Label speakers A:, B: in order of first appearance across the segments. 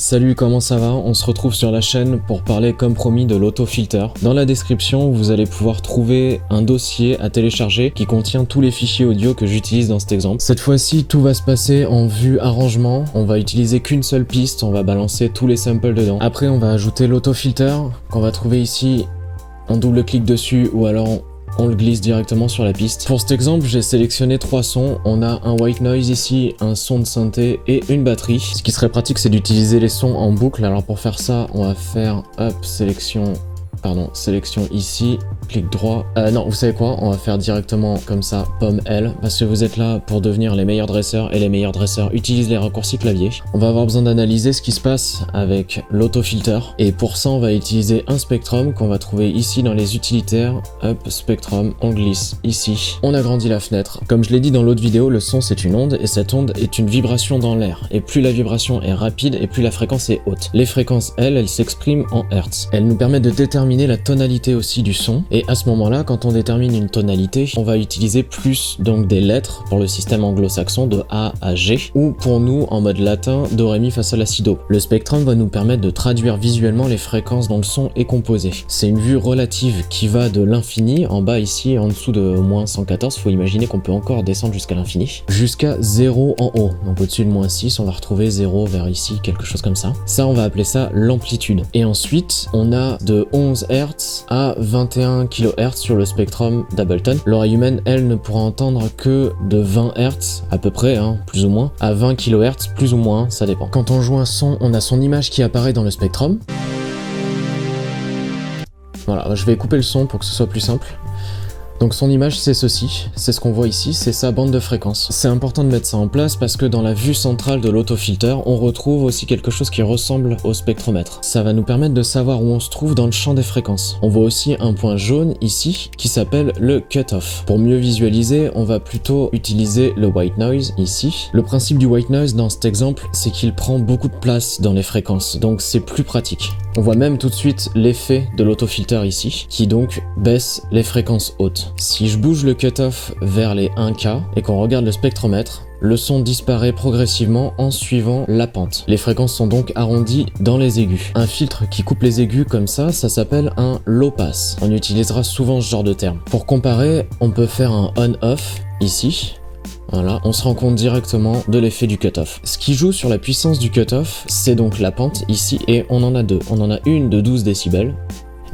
A: Salut, comment ça va? On se retrouve sur la chaîne pour parler comme promis de l'autofilter. Dans la description, vous allez pouvoir trouver un dossier à télécharger qui contient tous les fichiers audio que j'utilise dans cet exemple. Cette fois-ci, tout va se passer en vue arrangement. On va utiliser qu'une seule piste, on va balancer tous les samples dedans. Après, on va ajouter l'autofilter qu'on va trouver ici. On double-clique dessus ou alors on le glisse directement sur la piste. Pour cet exemple, j'ai sélectionné 3 sons. On a un white noise ici, un son de synthé et une batterie. Ce qui serait pratique, c'est d'utiliser les sons en boucle. Alors pour faire ça, on va faire sélection ici, clic droit. Non, vous savez quoi? On va faire directement comme ça, pomme L, parce que vous êtes là pour devenir les meilleurs dresseurs, et les meilleurs dresseurs utilisent les raccourcis clavier. On va avoir besoin d'analyser ce qui se passe avec l'autofilter, et pour ça, on va utiliser un spectrum qu'on va trouver ici dans les utilitaires. Spectrum, on glisse ici. On agrandit la fenêtre. Comme je l'ai dit dans l'autre vidéo, le son c'est une onde, et cette onde est une vibration dans l'air. Et plus la vibration est rapide, et plus la fréquence est haute. Les fréquences, elles s'expriment en hertz. Elles nous permettent de déterminer la tonalité aussi du son, et à ce moment-là, quand on détermine une tonalité, on va utiliser plus donc des lettres pour le système anglo-saxon de A à G, ou pour nous en mode latin do ré mi fa sol la si do. Le spectrum va nous permettre de traduire visuellement les fréquences dont le son est composé. C'est une vue relative qui va de l'infini, en bas ici, en dessous de moins 114, faut imaginer qu'on peut encore descendre jusqu'à l'infini, jusqu'à 0 en haut. Donc au-dessus de moins 6, on va retrouver 0 vers ici, quelque chose comme ça. Ça, on va appeler ça l'amplitude. Et ensuite, on a de 11 Hz à 21 kHz sur le spectrum d'Ableton. L'oreille humaine, elle, ne pourra entendre que de 20 Hz à peu près, plus ou moins, à 20 kHz, plus ou moins, ça dépend. Quand on joue un son, on a son image qui apparaît dans le spectrum. Voilà, je vais couper le son pour que ce soit plus simple. Donc son image, c'est ceci, c'est ce qu'on voit ici, c'est sa bande de fréquence. C'est important de mettre ça en place parce que dans la vue centrale de l'autofilter, on retrouve aussi quelque chose qui ressemble au spectromètre. Ça va nous permettre de savoir où on se trouve dans le champ des fréquences. On voit aussi un point jaune ici qui s'appelle le cutoff. Pour mieux visualiser, on va plutôt utiliser le white noise ici. Le principe du white noise dans cet exemple, c'est qu'il prend beaucoup de place dans les fréquences, donc c'est plus pratique. On voit même tout de suite l'effet de l'autofilter ici, qui donc baisse les fréquences hautes. Si je bouge le cutoff vers les 1K et qu'on regarde le spectromètre, le son disparaît progressivement en suivant la pente. Les fréquences sont donc arrondies dans les aigus. Un filtre qui coupe les aigus comme ça s'appelle un low pass. On utilisera souvent ce genre de terme. Pour comparer, on peut faire un on-off ici. Voilà, on se rend compte directement de l'effet du cutoff. Ce qui joue sur la puissance du cutoff, c'est donc la pente ici, et on en a deux. On en a une de 12 décibels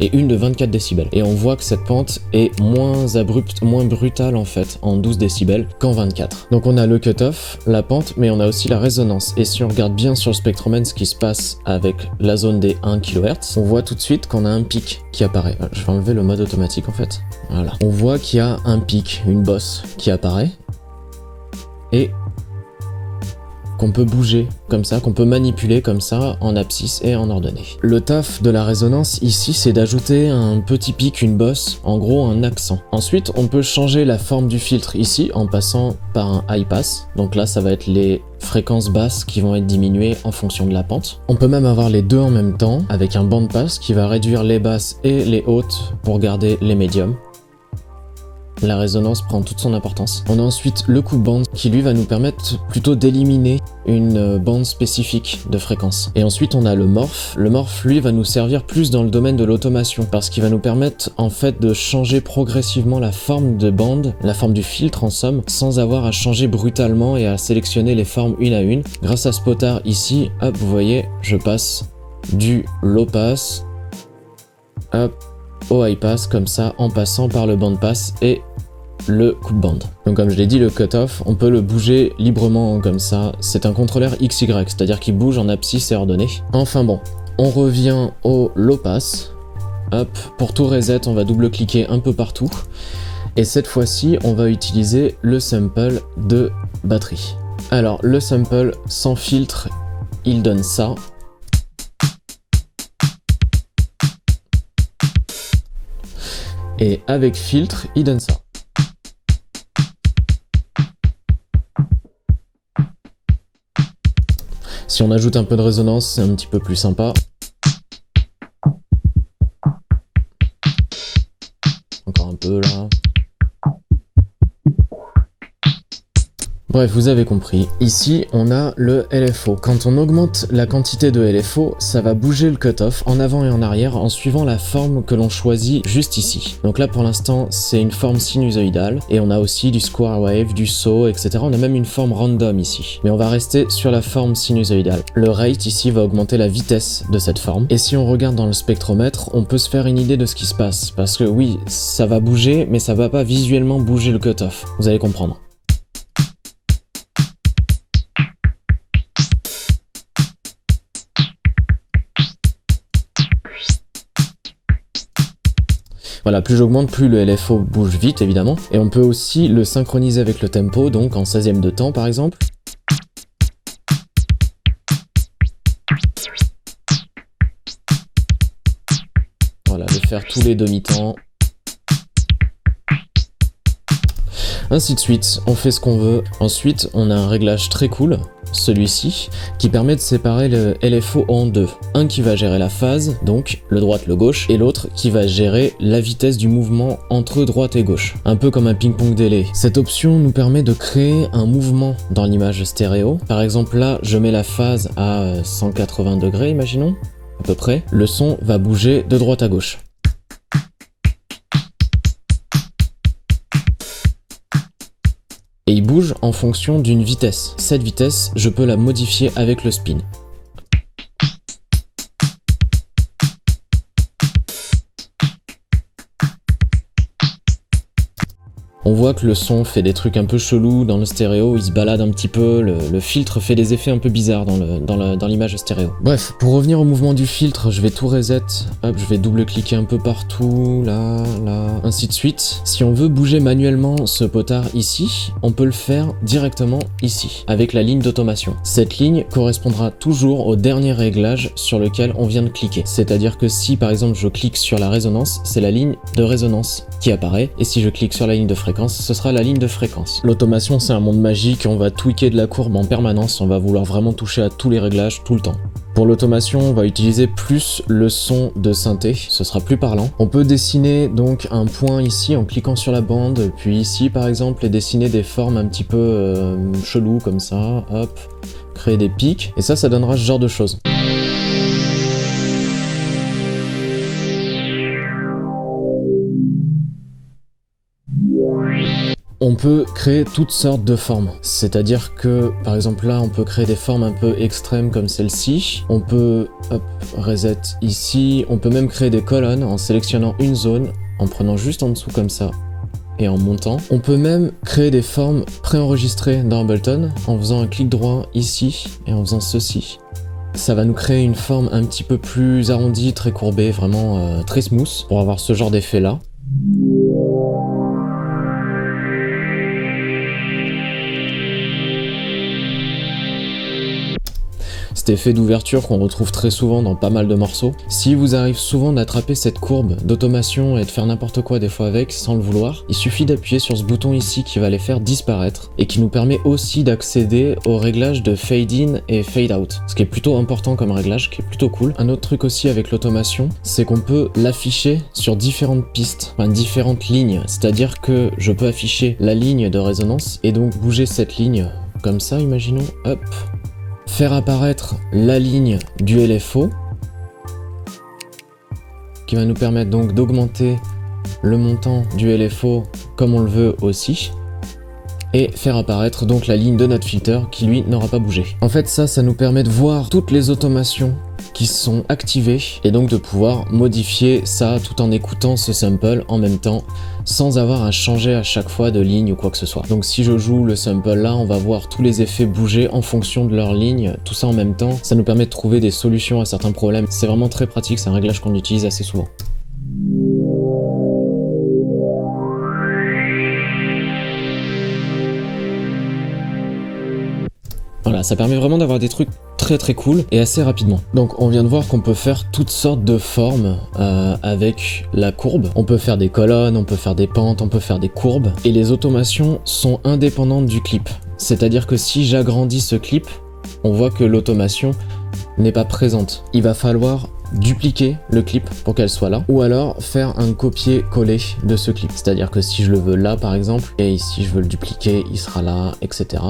A: et une de 24 décibels. Et on voit que cette pente est moins abrupte, moins brutale en fait, en 12 décibels qu'en 24. Donc on a le cutoff, la pente, mais on a aussi la résonance. Et si on regarde bien sur le spectromètre ce qui se passe avec la zone des 1 kHz, on voit tout de suite qu'on a un pic qui apparaît. Je vais enlever le mode automatique en fait. Voilà. On voit qu'il y a un pic, une bosse qui apparaît, et qu'on peut bouger comme ça, qu'on peut manipuler comme ça en abscisse et en ordonnée. Le taf de la résonance ici, c'est d'ajouter un petit pic, une bosse, en gros un accent. Ensuite, on peut changer la forme du filtre ici en passant par un high pass. Donc là, ça va être les fréquences basses qui vont être diminuées en fonction de la pente. On peut même avoir les deux en même temps avec un band pass qui va réduire les basses et les hautes pour garder les médiums. La résonance prend toute son importance. On a ensuite le coupe bande qui lui va nous permettre plutôt d'éliminer une bande spécifique de fréquence. Et ensuite on a le morph. Le morph lui va nous servir plus dans le domaine de l'automation parce qu'il va nous permettre en fait de changer progressivement la forme de bande, la forme du filtre en somme, sans avoir à changer brutalement et à sélectionner les formes une à une. Grâce à ce potard ici, hop, vous voyez, je passe du low pass, hop, au high pass comme ça en passant par le band pass et le coupe bande. Donc comme je l'ai dit, le cutoff, on peut le bouger librement comme ça. C'est un contrôleur XY, c'est-à-dire qu'il bouge en abscisse et ordonnée. Enfin bon, on revient au low pass. Hop, pour tout reset, on va double-cliquer un peu partout. Et cette fois-ci, on va utiliser le sample de batterie. Alors le sample sans filtre, il donne ça. Et avec filtre, il donne ça. Si on ajoute un peu de résonance, c'est un petit peu plus sympa. Encore un peu là. Bref, vous avez compris. Ici, on a le LFO. Quand on augmente la quantité de LFO, ça va bouger le cutoff en avant et en arrière en suivant la forme que l'on choisit juste ici. Donc là, pour l'instant, c'est une forme sinusoïdale et on a aussi du square wave, du saw, etc. On a même une forme random ici. Mais on va rester sur la forme sinusoïdale. Le rate ici va augmenter la vitesse de cette forme. Et si on regarde dans le spectromètre, on peut se faire une idée de ce qui se passe. Parce que oui, ça va bouger, mais ça va pas visuellement bouger le cutoff. Vous allez comprendre. Voilà, plus j'augmente, plus le LFO bouge vite, évidemment. Et on peut aussi le synchroniser avec le tempo, donc en 16e de temps, par exemple. Voilà, de faire tous les demi-temps. Ainsi de suite, on fait ce qu'on veut. Ensuite, on a un réglage très cool, celui-ci, qui permet de séparer le LFO en deux. Un qui va gérer la phase, donc le droite, le gauche, et l'autre qui va gérer la vitesse du mouvement entre droite et gauche. Un peu comme un ping-pong délai. Cette option nous permet de créer un mouvement dans l'image stéréo. Par exemple, là, je mets la phase à 180 degrés, imaginons, à peu près. Le son va bouger de droite à gauche. Et il bouge en fonction d'une vitesse. Cette vitesse, je peux la modifier avec le spin. On voit que le son fait des trucs un peu chelous dans le stéréo, il se balade un petit peu, le filtre fait des effets un peu bizarres dans l'image stéréo. Bref, pour revenir au mouvement du filtre, je vais tout reset, hop, je vais double-cliquer un peu partout, là, ainsi de suite. Si on veut bouger manuellement ce potard ici, on peut le faire directement ici, avec la ligne d'automation. Cette ligne correspondra toujours au dernier réglage sur lequel on vient de cliquer. C'est-à-dire que si par exemple je clique sur la résonance, c'est la ligne de résonance qui apparaît, et si je clique sur la ligne de fréquence, ce sera la ligne de fréquence. L'automation, c'est un monde magique, on va tweaker de la courbe en permanence, on va vouloir vraiment toucher à tous les réglages tout le temps. Pour l'automation, on va utiliser plus le son de synthé, ce sera plus parlant. On peut dessiner donc un point ici en cliquant sur la bande, puis ici par exemple, et dessiner des formes un petit peu cheloues comme ça, hop, créer des pics, et ça donnera ce genre de choses. On peut créer toutes sortes de formes, c'est-à-dire que par exemple là on peut créer des formes un peu extrêmes comme celle-ci, on peut hop, reset ici, on peut même créer des colonnes en sélectionnant une zone, en prenant juste en dessous comme ça et en montant. On peut même créer des formes préenregistrées dans Ableton en faisant un clic droit ici et en faisant ceci. Ça va nous créer une forme un petit peu plus arrondie, très courbée, vraiment très smooth pour avoir ce genre d'effet là. Cet effet d'ouverture qu'on retrouve très souvent dans pas mal de morceaux. Si vous arrive souvent d'attraper cette courbe d'automation et de faire n'importe quoi des fois avec sans le vouloir, il suffit d'appuyer sur ce bouton ici qui va les faire disparaître et qui nous permet aussi d'accéder au réglage de fade in et fade out, ce qui est plutôt important comme réglage, qui est plutôt cool. Un autre truc aussi avec l'automation, c'est qu'on peut l'afficher sur différentes pistes, enfin différentes lignes, c'est-à-dire que je peux afficher la ligne de résonance et donc bouger cette ligne comme ça, imaginons, hop, faire apparaître la ligne du LFO qui va nous permettre donc d'augmenter le montant du LFO comme on le veut aussi et faire apparaître donc la ligne de notre filter qui lui n'aura pas bougé. En fait ça nous permet de voir toutes les automations qui sont activées et donc de pouvoir modifier ça tout en écoutant ce sample en même temps sans avoir à changer à chaque fois de ligne ou quoi que ce soit. Donc si je joue le sample là, on va voir tous les effets bouger en fonction de leur ligne, tout ça en même temps. Ça nous permet de trouver des solutions à certains problèmes. C'est vraiment très pratique, c'est un réglage qu'on utilise assez souvent. Voilà, ça permet vraiment d'avoir des trucs très cool et assez rapidement. Donc on vient de voir qu'on peut faire toutes sortes de formes avec la courbe. On peut faire des colonnes, on peut faire des pentes, on peut faire des courbes. Et les automations sont indépendantes du clip. C'est-à-dire que si j'agrandis ce clip, on voit que l'automation n'est pas présente. Il va falloir dupliquer le clip pour qu'elle soit là, ou alors faire un copier-coller de ce clip. C'est-à-dire que si je le veux là par exemple, et ici je veux le dupliquer, il sera là, etc.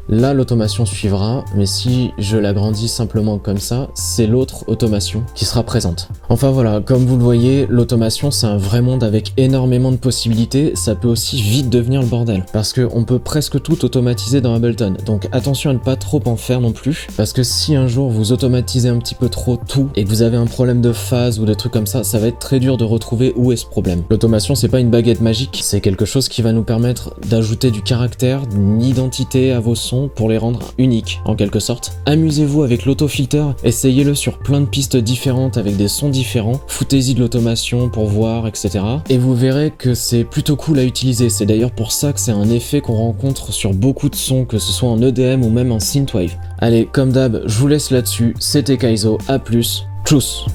A: Là l'automation suivra, mais si je l'agrandis simplement comme ça, c'est l'autre automation qui sera présente. Enfin voilà, comme vous le voyez, l'automation c'est un vrai monde avec énormément de possibilités, ça peut aussi vite devenir le bordel, parce qu'on peut presque tout automatiser dans Ableton, donc attention à ne pas trop en faire non plus, parce que si un jour vous automatisez un petit peu trop tout, et que vous avez un problème de phase ou des trucs comme ça va être très dur de retrouver où est ce problème. L'automation c'est pas une baguette magique, c'est quelque chose qui va nous permettre d'ajouter du caractère, une identité à vos sons pour les rendre uniques en quelque sorte. Amusez-vous avec l'autofilter, essayez-le sur plein de pistes différentes avec des sons différents, foutez-y de l'automation pour voir, etc. Et vous verrez que c'est plutôt cool à utiliser, c'est d'ailleurs pour ça que c'est un effet qu'on rencontre sur beaucoup de sons, que ce soit en EDM ou même en synthwave. Allez, comme d'hab, je vous laisse là-dessus, c'était Kaizo, à plus, tchuss.